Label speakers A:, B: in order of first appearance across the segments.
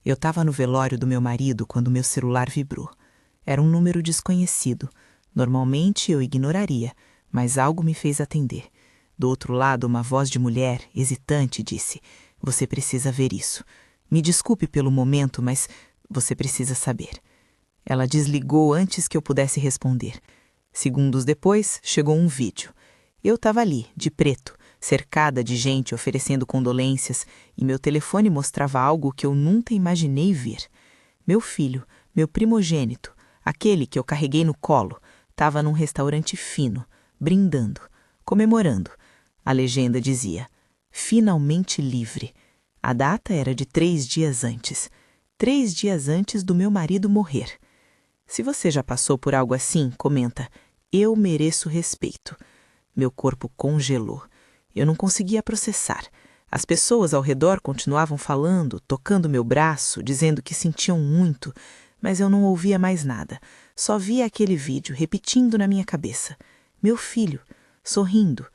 A: Eu estava no velório do meu marido quando meu celular vibrou. Era um número desconhecido. Normalmente eu ignoraria, mas algo me fez atender. Do outro lado, uma voz de mulher, hesitante, disse: "Você precisa ver isso. Me desculpe pelo momento, mas você precisa saber." Ela desligou antes que eu pudesse responder. Segundos depois, chegou um vídeo. Eu estava ali, de preto, cercada de gente oferecendo condolências, e meu telefone mostrava algo que eu nunca imaginei ver. Meu filho, meu primogênito, aquele que eu carreguei no colo, estava num restaurante fino, brindando, comemorando. A legenda dizia: "Finalmente livre." A data era de 3 dias antes. 3 dias antes do meu marido morrer. Se você já passou por algo assim, comenta: "Eu mereço respeito." Meu corpo congelou. Eu não conseguia processar. As pessoas ao redor continuavam falando, tocando meu braço, dizendo que sentiam muito, mas eu não ouvia mais nada. Só via aquele vídeo repetindo na minha cabeça. Meu filho, sorrindo,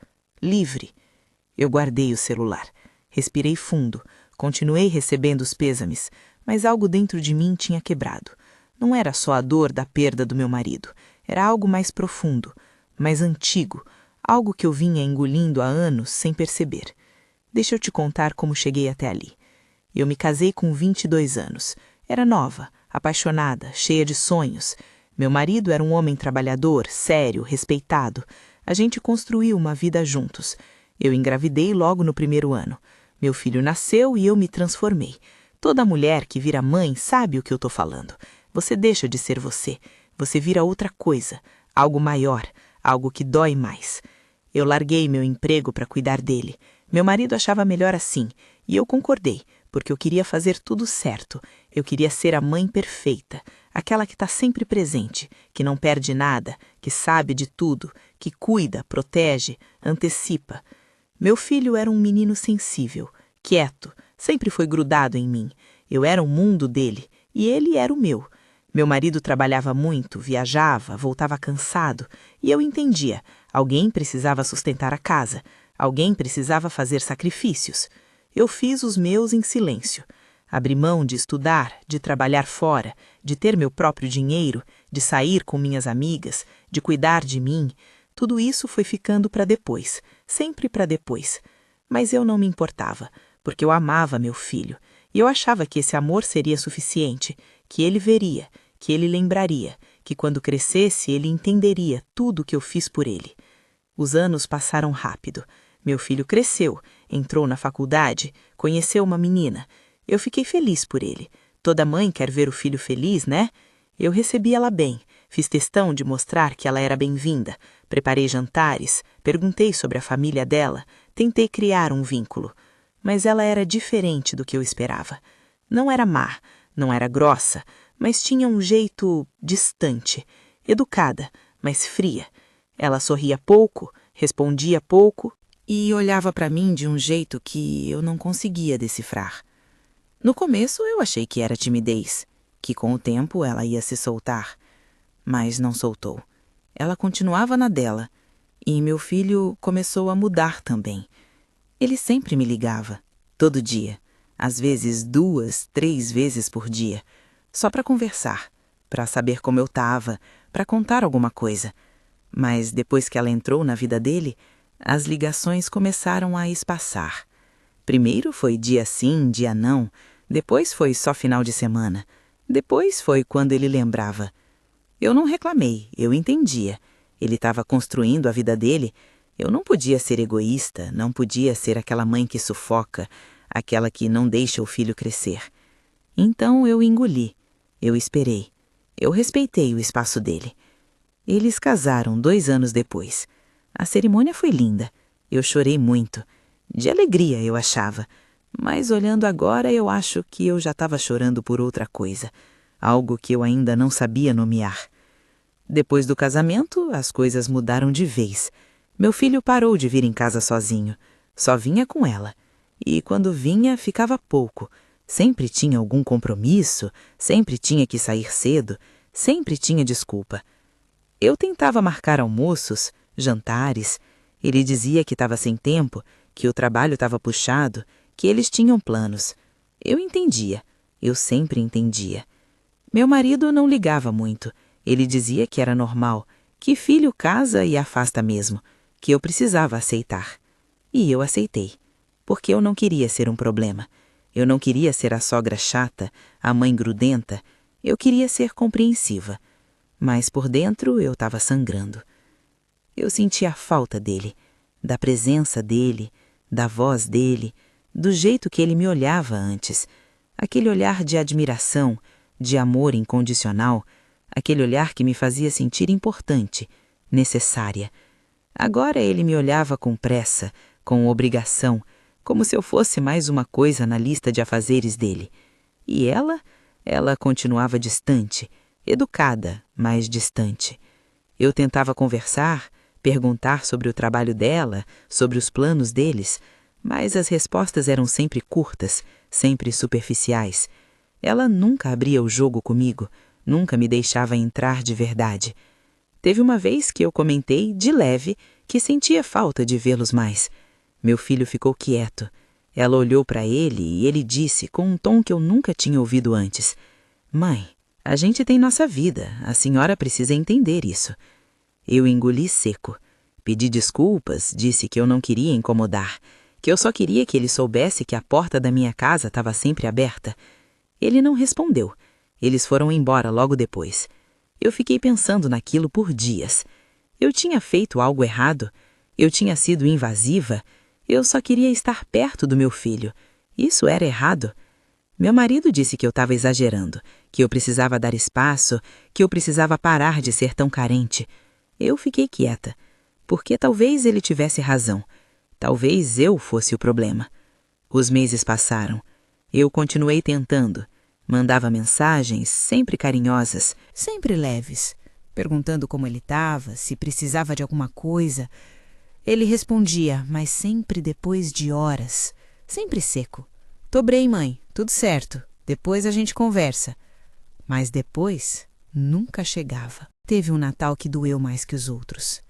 A: livre. Eu guardei o celular. Respirei fundo. Continuei recebendo os pêsames, mas algo dentro de mim tinha quebrado. Não era só a dor da perda do meu marido. Era algo mais profundo, mais antigo, algo que eu vinha engolindo há anos sem perceber. Deixa eu te contar como cheguei até ali. Eu me casei com 22 anos. Era nova, apaixonada, cheia de sonhos. Meu marido era um homem trabalhador, sério, respeitado. A gente construiu uma vida juntos. Eu engravidei logo no primeiro ano. Meu filho nasceu e eu me transformei. Toda mulher que vira mãe sabe o que eu estou falando. Você deixa de ser você. Você vira outra coisa, algo maior, algo que dói mais. Eu larguei meu emprego para cuidar dele. Meu marido achava melhor assim, e eu concordei, porque eu queria fazer tudo certo. Eu queria ser a mãe perfeita, aquela que está sempre presente, que não perde nada, que sabe de tudo, que cuida, protege, antecipa. Meu filho era um menino sensível, quieto, sempre foi grudado em mim. Eu era o mundo dele, e ele era o meu. Meu marido trabalhava muito, viajava, voltava cansado, e eu entendia. Alguém precisava sustentar a casa, alguém precisava fazer sacrifícios. Eu fiz os meus em silêncio. Abri mão de estudar, de trabalhar fora, de ter meu próprio dinheiro, de sair com minhas amigas, de cuidar de mim. Tudo isso foi ficando para depois, sempre para depois. Mas eu não me importava, porque eu amava meu filho, e eu achava que esse amor seria suficiente, que ele veria, que ele lembraria, que quando crescesse ele entenderia tudo o que eu fiz por ele. Os anos passaram rápido. Meu filho cresceu, entrou na faculdade, conheceu uma menina. Eu fiquei feliz por ele. Toda mãe quer ver o filho feliz, né? Eu recebi ela bem, fiz questão de mostrar que ela era bem-vinda. Preparei jantares, perguntei sobre a família dela, tentei criar um vínculo. Mas ela era diferente do que eu esperava. Não era má, não era grossa, mas tinha um jeito distante, educada, mas fria. Ela sorria pouco, respondia pouco e olhava para mim de um jeito que eu não conseguia decifrar. No começo eu achei que era timidez, que com o tempo ela ia se soltar, mas não soltou. Ela continuava na dela, e meu filho começou a mudar também. Ele sempre me ligava, todo dia, às vezes 2, 3 vezes por dia, só para conversar, para saber como eu estava, para contar alguma coisa. Mas depois que ela entrou na vida dele, as ligações começaram a espaçar. Primeiro foi dia sim, dia não, depois foi só final de semana, depois foi quando ele lembrava. Eu não reclamei, eu entendia. Ele estava construindo a vida dele. Eu não podia ser egoísta, não podia ser aquela mãe que sufoca, aquela que não deixa o filho crescer. Então eu engoli, eu esperei, eu respeitei o espaço dele. Eles casaram 2 anos depois. A cerimônia foi linda. Eu chorei muito. De alegria, eu achava. Mas olhando agora, eu acho que eu já estava chorando por outra coisa. Algo que eu ainda não sabia nomear. Depois do casamento, as coisas mudaram de vez. Meu filho parou de vir em casa sozinho. Só vinha com ela. E quando vinha, ficava pouco. Sempre tinha algum compromisso, sempre tinha que sair cedo, sempre tinha desculpa. Eu tentava marcar almoços, jantares. Ele dizia que estava sem tempo, que o trabalho estava puxado, que eles tinham planos. Eu entendia. Eu sempre entendia. Meu marido não ligava muito. Ele dizia que era normal, que filho casa e afasta mesmo, que eu precisava aceitar. E eu aceitei, porque eu não queria ser um problema. Eu não queria ser a sogra chata, a mãe grudenta. Eu queria ser compreensiva. Mas por dentro eu estava sangrando. Eu sentia a falta dele, da presença dele, da voz dele, do jeito que ele me olhava antes. Aquele olhar de admiração, de amor incondicional, aquele olhar que me fazia sentir importante, necessária. Agora ele me olhava com pressa, com obrigação, como se eu fosse mais uma coisa na lista de afazeres dele. E ela continuava distante, educada, mas distante. Eu tentava conversar, perguntar sobre o trabalho dela, sobre os planos deles, mas as respostas eram sempre curtas, sempre superficiais. Ela nunca abria o jogo comigo, nunca me deixava entrar de verdade. Teve uma vez que eu comentei, de leve, que sentia falta de vê-los mais. Meu filho ficou quieto. Ela olhou para ele e ele disse, com um tom que eu nunca tinha ouvido antes: "Mãe, a gente tem nossa vida, a senhora precisa entender isso." Eu engoli seco. Pedi desculpas, disse que eu não queria incomodar, que eu só queria que ele soubesse que a porta da minha casa estava sempre aberta. Ele não respondeu. Eles foram embora logo depois. Eu fiquei pensando naquilo por dias. Eu tinha feito algo errado. Eu tinha sido invasiva. Eu só queria estar perto do meu filho. Isso era errado. Meu marido disse que eu estava exagerando, que eu precisava dar espaço, que eu precisava parar de ser tão carente. Eu fiquei quieta, porque talvez ele tivesse razão. Talvez eu fosse o problema. Os meses passaram. Eu continuei tentando. Mandava mensagens, sempre carinhosas, sempre leves, perguntando como ele estava, se precisava de alguma coisa. Ele respondia, mas sempre depois de horas, sempre seco. "Tô bem, mãe, tudo certo. Depois a gente conversa." Mas depois nunca chegava. Teve um Natal que doeu mais que os outros.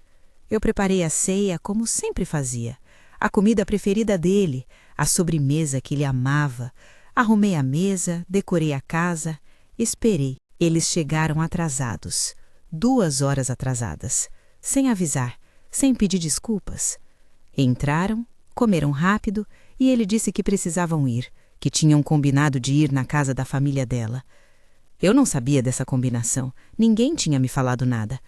A: Eu preparei a ceia como sempre fazia, a comida preferida dele, a sobremesa que ele amava. Arrumei a mesa, decorei a casa, esperei. Eles chegaram atrasados, 2 horas atrasadas, sem avisar, sem pedir desculpas. Entraram, comeram rápido e ele disse que precisavam ir, que tinham combinado de ir na casa da família dela. Eu não sabia dessa combinação, ninguém tinha me falado nada.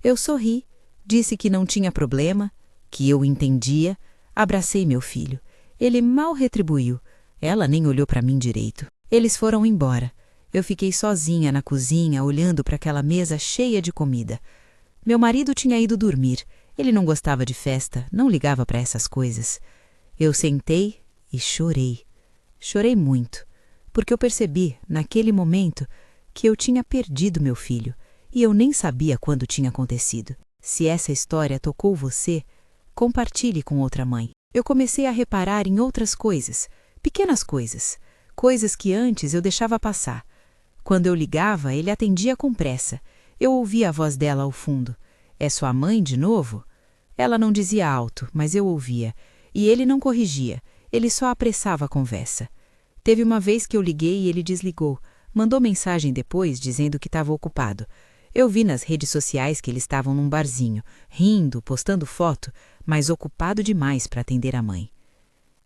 A: Eu sorri, disse que não tinha problema, que eu entendia, abracei meu filho. Ele mal retribuiu. Ela nem olhou para mim direito. Eles foram embora. Eu fiquei sozinha na cozinha, olhando para aquela mesa cheia de comida. Meu marido tinha ido dormir. Ele não gostava de festa, não ligava para essas coisas. Eu sentei e chorei. Chorei muito, porque eu percebi, naquele momento, que eu tinha perdido meu filho, e eu nem sabia quando tinha acontecido. Se essa história tocou você, compartilhe com outra mãe. Eu comecei a reparar em outras coisas, pequenas coisas, coisas que antes eu deixava passar. Quando eu ligava, ele atendia com pressa. Eu ouvia a voz dela ao fundo. "É sua mãe de novo?" Ela não dizia alto, mas eu ouvia. E ele não corrigia, ele só apressava a conversa. Teve uma vez que eu liguei e ele desligou. Mandou mensagem depois dizendo que estava ocupado. Eu vi nas redes sociais que eles estavam num barzinho, rindo, postando foto, mas ocupado demais para atender a mãe.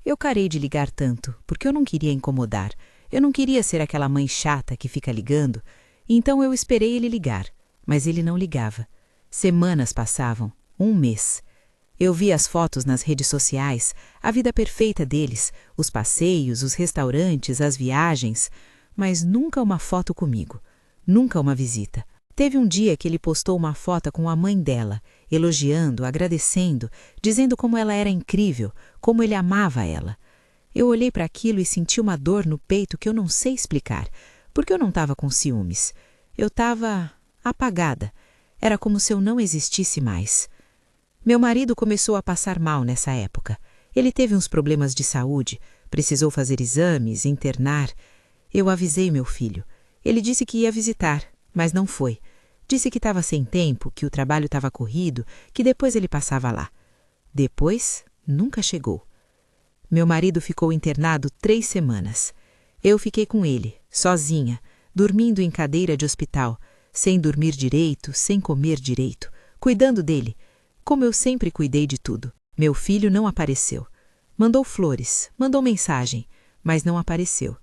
A: Eu parei de ligar tanto, porque eu não queria incomodar. Eu não queria ser aquela mãe chata que fica ligando. Então eu esperei ele ligar, mas ele não ligava. Semanas passavam, 1 mês. Eu vi as fotos nas redes sociais, a vida perfeita deles, os passeios, os restaurantes, as viagens, mas nunca uma foto comigo, nunca uma visita. Teve um dia que ele postou uma foto com a mãe dela, elogiando, agradecendo, dizendo como ela era incrível, como ele amava ela. Eu olhei para aquilo e senti uma dor no peito que eu não sei explicar, porque eu não estava com ciúmes. Eu estava apagada. Era como se eu não existisse mais. Meu marido começou a passar mal nessa época. Ele teve uns problemas de saúde, precisou fazer exames, internar. Eu avisei meu filho. Ele disse que ia visitar, mas não foi. Disse que estava sem tempo, que o trabalho estava corrido, que depois ele passava lá. Depois, nunca chegou. Meu marido ficou internado 3 semanas. Eu fiquei com ele, sozinha, dormindo em cadeira de hospital, sem dormir direito, sem comer direito, cuidando dele, como eu sempre cuidei de tudo. Meu filho não apareceu. Mandou flores, mandou mensagem, mas não apareceu.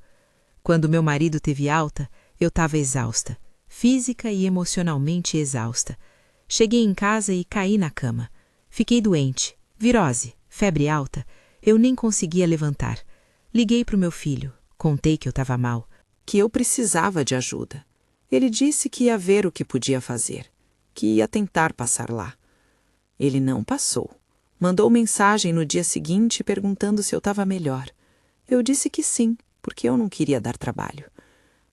A: Quando meu marido teve alta, eu estava exausta, física e emocionalmente exausta. Cheguei em casa e caí na cama. Fiquei doente, virose, febre alta. Eu nem conseguia levantar. Liguei para o meu filho, contei que eu estava mal, que eu precisava de ajuda. Ele disse que ia ver o que podia fazer, que ia tentar passar lá. Ele não passou. Mandou mensagem no dia seguinte perguntando se eu estava melhor. Eu disse que sim, porque eu não queria dar trabalho.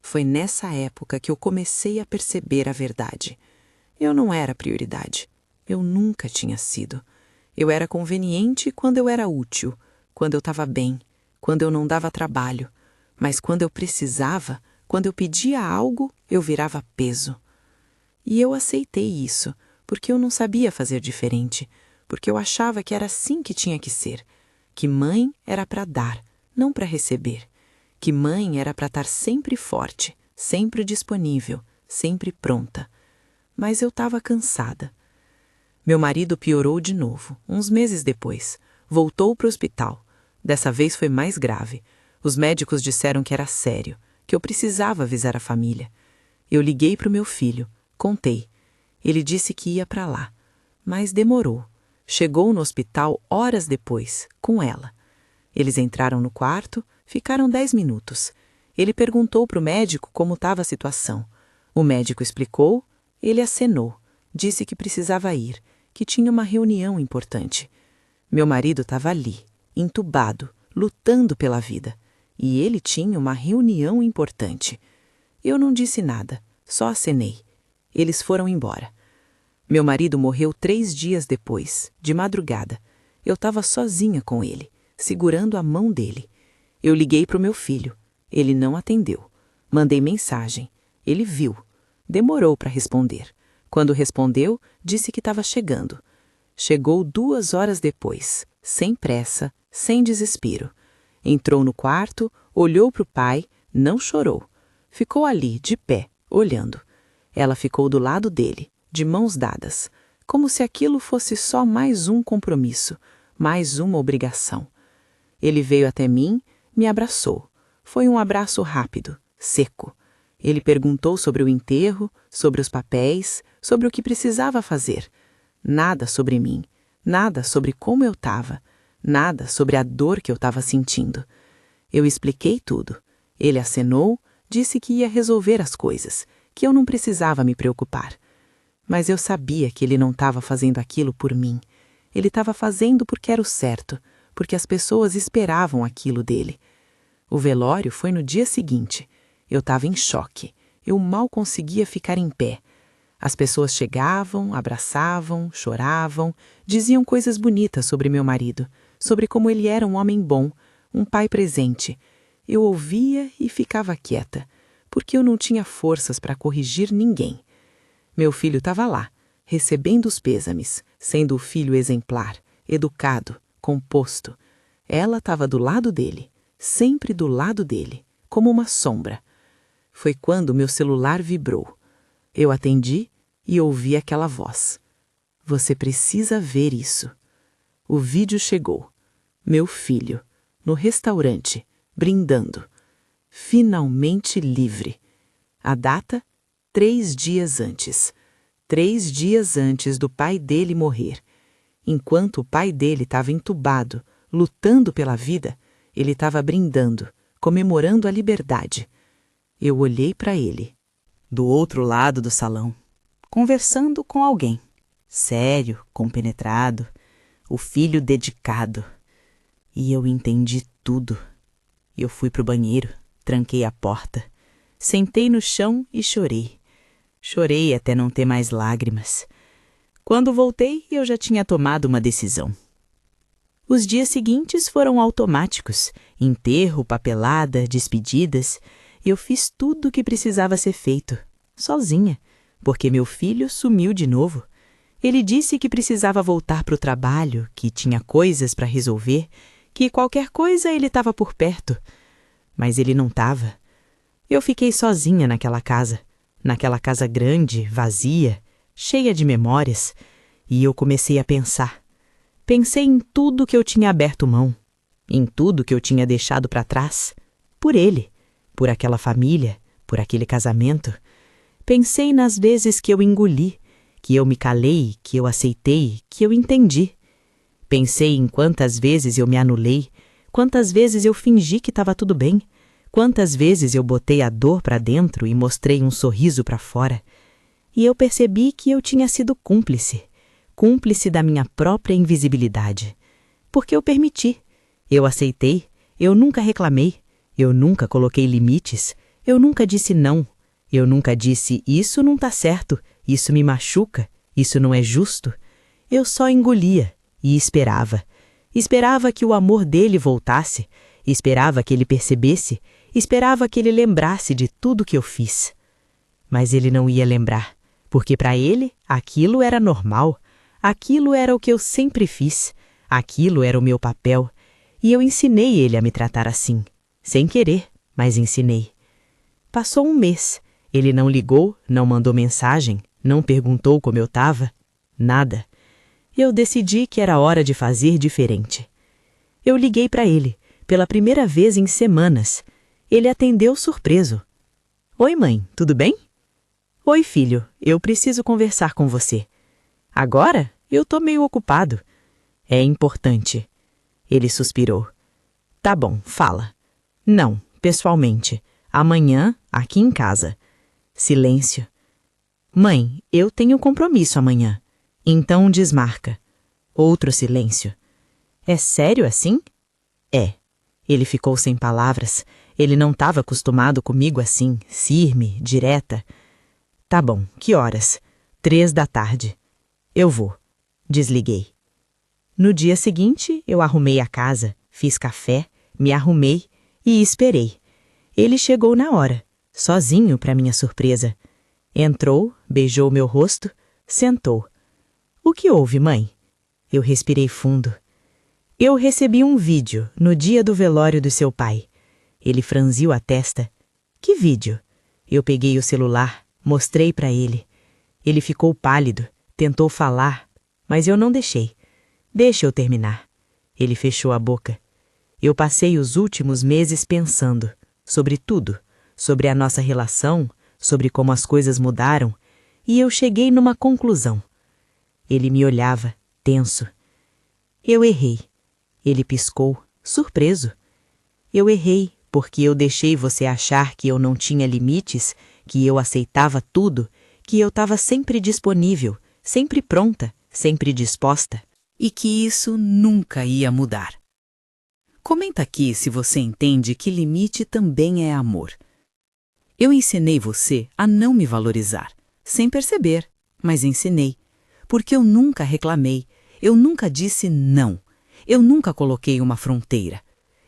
A: Foi nessa época que eu comecei a perceber a verdade. Eu não era prioridade. Eu nunca tinha sido. Eu era conveniente quando eu era útil, quando eu estava bem, quando eu não dava trabalho. Mas quando eu precisava, quando eu pedia algo, eu virava peso. E eu aceitei isso, porque eu não sabia fazer diferente, porque eu achava que era assim que tinha que ser, que mãe era para dar, não para receber, que mãe era para estar sempre forte, sempre disponível, sempre pronta. Mas eu estava cansada. Meu marido piorou de novo, uns meses depois. Voltou para o hospital. Dessa vez foi mais grave. Os médicos disseram que era sério, que eu precisava avisar a família. Eu liguei para o meu filho, contei. Ele disse que ia para lá, mas demorou. Chegou no hospital horas depois, com ela. Eles entraram no quarto, ficaram 10 minutos. Ele perguntou para o médico como estava a situação. O médico explicou, ele acenou, disse que precisava ir, que tinha uma reunião importante. Meu marido estava ali, entubado, lutando pela vida. E ele tinha uma reunião importante. Eu não disse nada, só acenei. Eles foram embora. Meu marido morreu 3 dias depois, de madrugada. Eu estava sozinha com ele, segurando a mão dele. Eu liguei para o meu filho. Ele não atendeu. Mandei mensagem. Ele viu. Demorou para responder. Quando respondeu, disse que estava chegando. Chegou 2 horas depois, sem pressa, sem desespero. Entrou no quarto, olhou para o pai, não chorou. Ficou ali, de pé, olhando. Ela ficou do lado dele, de mãos dadas, como se aquilo fosse só mais um compromisso, mais uma obrigação. Ele veio até mim, me abraçou. Foi um abraço rápido, seco. Ele perguntou sobre o enterro, sobre os papéis, sobre o que precisava fazer. Nada sobre mim, nada sobre como eu estava, nada sobre a dor que eu estava sentindo. Eu expliquei tudo. Ele acenou, disse que ia resolver as coisas, que eu não precisava me preocupar. Mas eu sabia que ele não estava fazendo aquilo por mim. Ele estava fazendo porque era o certo, porque as pessoas esperavam aquilo dele. O velório foi no dia seguinte. Eu estava em choque. Eu mal conseguia ficar em pé. As pessoas chegavam, abraçavam, choravam, diziam coisas bonitas sobre meu marido, sobre como ele era um homem bom, um pai presente. Eu ouvia e ficava quieta, porque eu não tinha forças para corrigir ninguém. Meu filho estava lá, recebendo os pêsames, sendo o filho exemplar, educado, composto. Ela estava do lado dele, sempre do lado dele, como uma sombra. Foi quando meu celular vibrou. Eu atendi e ouvi aquela voz. Você precisa ver isso. O vídeo chegou. Meu filho, no restaurante, brindando. Finalmente livre. A data? 3 dias antes. 3 dias antes do pai dele morrer. Enquanto o pai dele estava entubado, lutando pela vida, ele estava brindando, comemorando a liberdade. Eu olhei para ele, do outro lado do salão, conversando com alguém. Sério, compenetrado, o filho dedicado. E eu entendi tudo. Eu fui pro banheiro, tranquei a porta, sentei no chão e chorei. Chorei até não ter mais lágrimas. Quando voltei, eu já tinha tomado uma decisão. Os dias seguintes foram automáticos. Enterro, papelada, despedidas. Eu fiz tudo o que precisava ser feito, sozinha, porque meu filho sumiu de novo. Ele disse que precisava voltar para o trabalho, que tinha coisas para resolver, que qualquer coisa ele estava por perto. Mas ele não estava. Eu fiquei sozinha naquela casa grande, vazia, cheia de memórias, e eu comecei a pensar. Pensei em tudo que eu tinha aberto mão, em tudo que eu tinha deixado para trás, por ele, por aquela família, por aquele casamento. Pensei nas vezes que eu engoli, que eu me calei, que eu aceitei, que eu entendi. Pensei em quantas vezes eu me anulei, quantas vezes eu fingi que estava tudo bem, quantas vezes eu botei a dor para dentro e mostrei um sorriso para fora. E eu percebi que eu tinha sido cúmplice da minha própria invisibilidade. Porque eu permiti, eu aceitei, eu nunca reclamei, eu nunca coloquei limites, eu nunca disse não, eu nunca disse isso não tá certo, isso me machuca, isso não é justo. Eu só engolia e esperava. Esperava que o amor dele voltasse, esperava que ele percebesse, esperava que ele lembrasse de tudo que eu fiz. Mas ele não ia lembrar, porque para ele aquilo era normal, aquilo era o que eu sempre fiz, aquilo era o meu papel, e eu ensinei ele a me tratar assim, sem querer, mas ensinei. Passou um mês, ele não ligou, não mandou mensagem, não perguntou como eu estava, nada. Eu decidi que era hora de fazer diferente. Eu liguei para ele, pela primeira vez em semanas. Ele atendeu surpreso. Oi, mãe, tudo bem? Oi, filho, eu preciso conversar com você. Agora? Eu tô meio ocupado. É importante. Ele suspirou. Tá bom, fala. Não, pessoalmente. Amanhã, aqui em casa. Silêncio. Mãe, eu tenho compromisso amanhã. Então desmarca. Outro silêncio. É sério assim? É. Ele ficou sem palavras. Ele não estava acostumado comigo assim, firme, direta. Tá bom, que horas? 3 da tarde. Eu vou. Desliguei. No dia seguinte, eu arrumei a casa, fiz café, me arrumei e esperei. Ele chegou na hora, sozinho para minha surpresa. Entrou, beijou meu rosto, sentou. O que houve, mãe? Eu respirei fundo. Eu recebi um vídeo no dia do velório do seu pai. Ele franziu a testa. Que vídeo? Eu peguei o celular, mostrei para ele. Ele ficou pálido, tentou falar, mas eu não deixei. Deixa eu terminar. Ele fechou a boca. Eu passei os últimos meses pensando sobre tudo, sobre a nossa relação, sobre como as coisas mudaram, e eu cheguei numa conclusão. Ele me olhava, tenso. Eu errei. Ele piscou, surpreso. Eu errei porque eu deixei você achar que eu não tinha limites, que eu aceitava tudo, que eu estava sempre disponível, sempre pronta, sempre disposta, e que isso nunca ia mudar. Comenta aqui se você entende que limite também é amor. Eu ensinei você a não me valorizar, sem perceber, mas ensinei. Porque eu nunca reclamei, eu nunca disse não, eu nunca coloquei uma fronteira.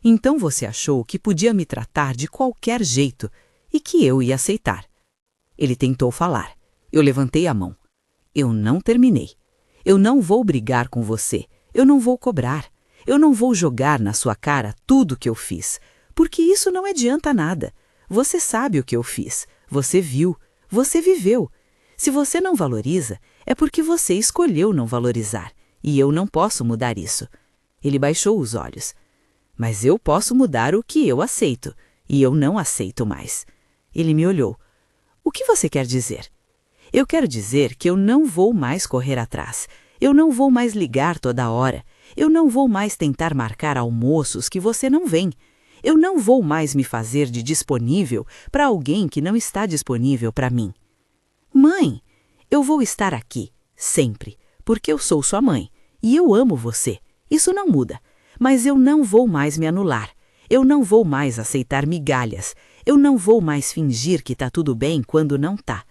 A: Então você achou que podia me tratar de qualquer jeito e que eu ia aceitar. Ele tentou falar. Eu levantei a mão. Eu não terminei. Eu não vou brigar com você. Eu não vou cobrar. Eu não vou jogar na sua cara tudo que eu fiz, porque isso não adianta nada. Você sabe o que eu fiz. Você viu. Você viveu. Se você não valoriza, é porque você escolheu não valorizar, e eu não posso mudar isso. Ele baixou os olhos. Mas eu posso mudar o que eu aceito, e eu não aceito mais. Ele me olhou. O que você quer dizer? Eu quero dizer que eu não vou mais correr atrás. Eu não vou mais ligar toda hora. Eu não vou mais tentar marcar almoços que você não vem. Eu não vou mais me fazer de disponível para alguém que não está disponível para mim. Mãe, eu vou estar aqui, sempre, porque eu sou sua mãe, e eu amo você. Isso não muda. Mas eu não vou mais me anular. Eu não vou mais aceitar migalhas. Eu não vou mais fingir que tá tudo bem quando não tá.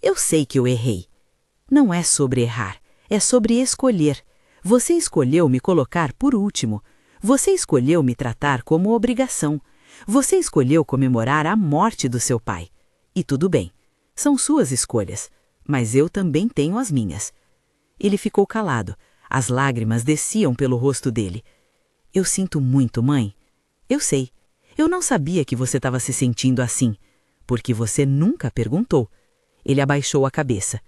A: Eu sei que eu errei. Não é sobre errar, é sobre escolher. Você escolheu me colocar por último. Você escolheu me tratar como obrigação. Você escolheu comemorar a morte do seu pai. E tudo bem, são suas escolhas, mas eu também tenho as minhas. Ele ficou calado. As lágrimas desciam pelo rosto dele. Eu sinto muito, mãe. Eu sei.
B: Eu não sabia que você estava se sentindo assim, porque você nunca perguntou. Ele abaixou a cabeça.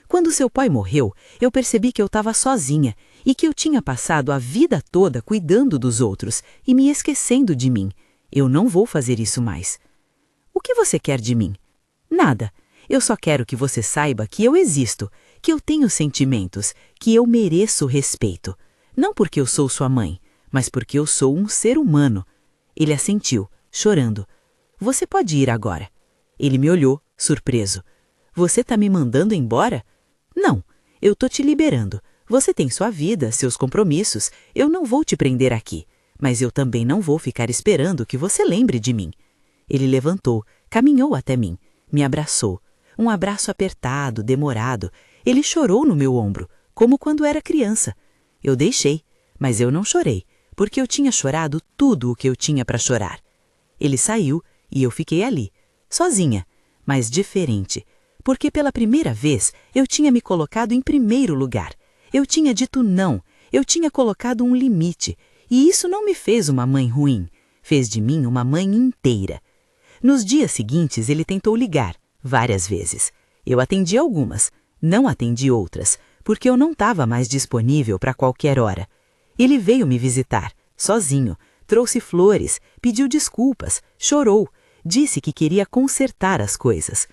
B: Quando seu pai morreu, eu percebi que eu estava sozinha e que eu tinha passado a vida toda cuidando dos outros e me esquecendo de mim. Eu não vou fazer isso mais. O que você quer de mim? Nada. Eu só quero que você saiba que eu existo, que eu tenho sentimentos, que eu mereço respeito. Não porque eu sou sua mãe, mas porque eu sou um ser humano. Ele assentiu, chorando. Você pode ir agora. Ele me olhou, surpreso. Você tá me mandando embora? Não, eu tô te liberando. Você tem sua vida, seus compromissos. Eu não vou te prender aqui. Mas eu também não vou ficar esperando que você lembre de mim. Ele levantou, caminhou até mim, me abraçou. Um abraço apertado, demorado. Ele chorou no meu ombro, como quando era criança. Eu deixei, mas eu não chorei, porque eu tinha chorado tudo o que eu tinha para chorar. Ele saiu e eu fiquei ali, sozinha, mas diferente, porque pela primeira vez eu tinha me colocado em primeiro lugar. Eu tinha dito não, eu tinha colocado um limite, e isso não me fez uma mãe ruim, fez de mim uma mãe inteira. Nos dias seguintes ele tentou ligar, várias vezes. Eu atendi algumas, não atendi outras, porque eu não estava mais disponível para qualquer hora. Ele veio me visitar, sozinho, trouxe flores, pediu desculpas, chorou, disse que queria consertar as coisas.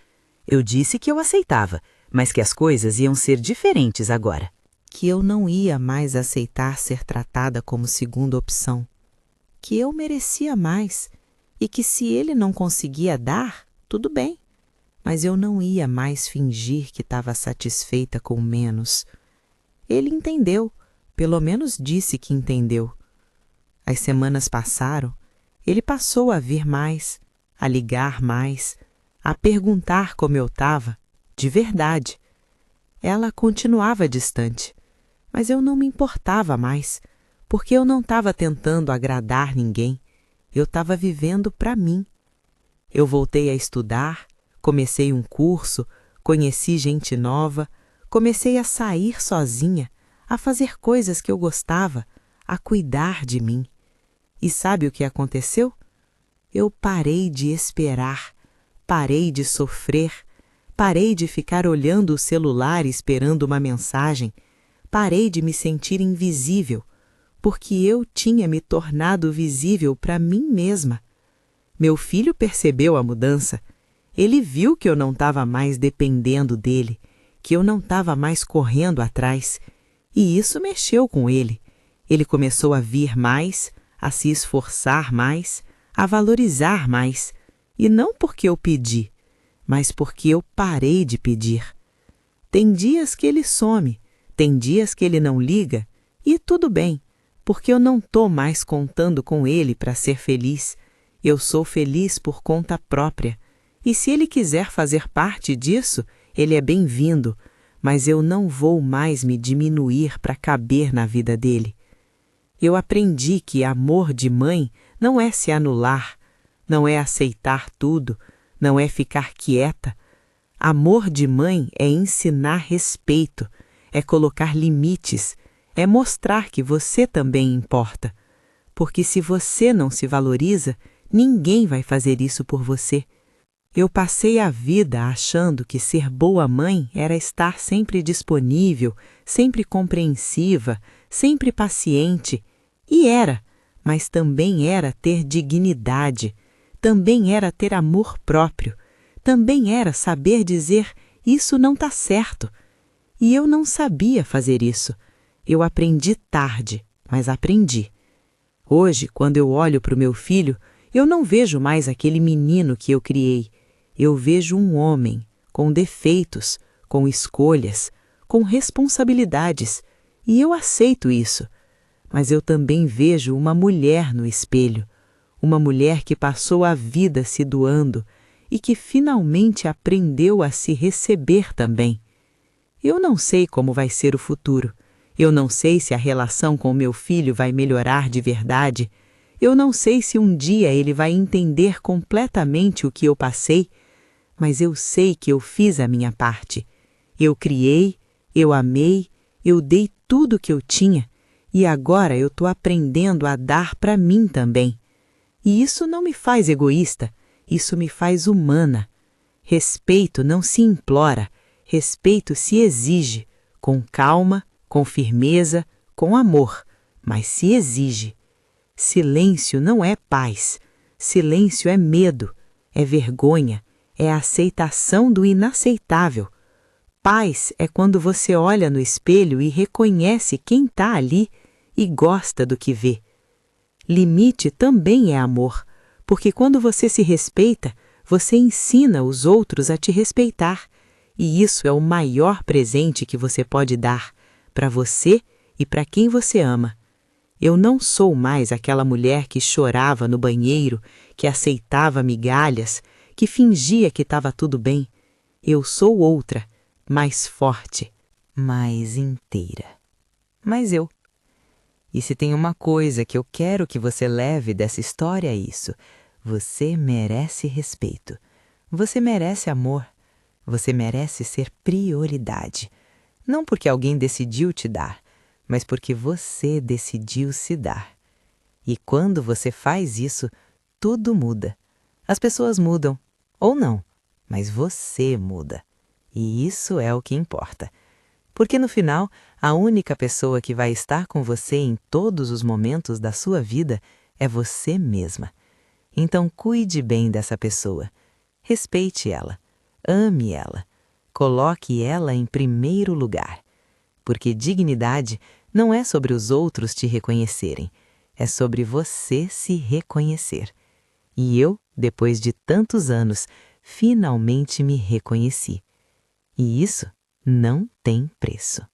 B: Eu disse que eu aceitava, mas que as coisas iam ser diferentes agora.
A: Que eu não ia mais aceitar ser tratada como segunda opção. Que eu merecia mais e que se ele não conseguia dar, tudo bem. Mas eu não ia mais fingir que estava satisfeita com menos. Ele entendeu, pelo menos disse que entendeu. As semanas passaram, ele passou a vir mais, a ligar mais, a perguntar como eu estava, de verdade. Ela continuava distante, mas eu não me importava mais, porque eu não estava tentando agradar ninguém, eu estava vivendo para mim. Eu voltei a estudar, comecei um curso, conheci gente nova, comecei a sair sozinha, a fazer coisas que eu gostava, a cuidar de mim. E sabe o que aconteceu? Eu parei de esperar, parei de sofrer, parei de ficar olhando o celular esperando uma mensagem, parei de me sentir invisível, porque eu tinha me tornado visível para mim mesma. Meu filho percebeu a mudança. Ele viu que eu não estava mais dependendo dele, que eu não estava mais correndo atrás. E isso mexeu com ele. Ele começou a vir mais, a se esforçar mais, a valorizar mais. E não porque eu pedi, mas porque eu parei de pedir. Tem dias que ele some, tem dias que ele não liga, e tudo bem, porque eu não estou mais contando com ele para ser feliz. Eu sou feliz por conta própria. E se ele quiser fazer parte disso, ele é bem-vindo, mas eu não vou mais me diminuir para caber na vida dele. Eu aprendi que amor de mãe não é se anular, não é aceitar tudo, não é ficar quieta. Amor de mãe é ensinar respeito, é colocar limites, é mostrar que você também importa. Porque se você não se valoriza, ninguém vai fazer isso por você. Eu passei a vida achando que ser boa mãe era estar sempre disponível, sempre compreensiva, sempre paciente. E era, mas também era ter dignidade, também era ter amor próprio, também era saber dizer isso não está certo. E eu não sabia fazer isso. Eu aprendi tarde, mas aprendi. Hoje, quando eu olho para o meu filho, eu não vejo mais aquele menino que eu criei. Eu vejo um homem com defeitos, com escolhas, com responsabilidades, e eu aceito isso. Mas eu também vejo uma mulher no espelho, uma mulher que passou a vida se doando e que finalmente aprendeu a se receber também. Eu não sei como vai ser o futuro. Eu não sei se a relação com meu filho vai melhorar de verdade. Eu não sei se um dia ele vai entender completamente o que eu passei, mas eu sei que eu fiz a minha parte. Eu criei, eu amei, eu dei tudo que eu tinha, e agora eu estou aprendendo a dar para mim também.
B: E isso não me faz egoísta, isso me faz humana. Respeito não se implora, respeito se exige, com calma, com firmeza, com amor, mas se exige. Silêncio não é paz, silêncio é medo, é vergonha, é aceitação do inaceitável. Paz é quando você olha no espelho e reconhece quem está ali e gosta do que vê. Limite também é amor, porque quando você se respeita, você ensina os outros a te respeitar. E isso é o maior presente que você pode dar para você e para quem você ama. Eu não sou mais aquela mulher que chorava no banheiro, que aceitava migalhas, que fingia que estava tudo bem. Eu sou outra, mais forte, mais inteira. Mas eu. E se tem uma coisa que eu quero que você leve dessa história é isso: você merece respeito. Você merece amor. Você merece ser prioridade. Não porque alguém decidiu te dar, mas porque você decidiu se dar. E quando você faz isso, tudo muda. As pessoas mudam, ou não, mas você muda. E isso é o que importa. Porque no final, a única pessoa que vai estar com você em todos os momentos da sua vida é você mesma. Então cuide bem dessa pessoa. Respeite ela. Ame ela. Coloque ela em primeiro lugar. Porque dignidade não é sobre os outros te reconhecerem, é sobre você se reconhecer. E eu, depois de tantos anos, finalmente me reconheci. E isso não tem preço.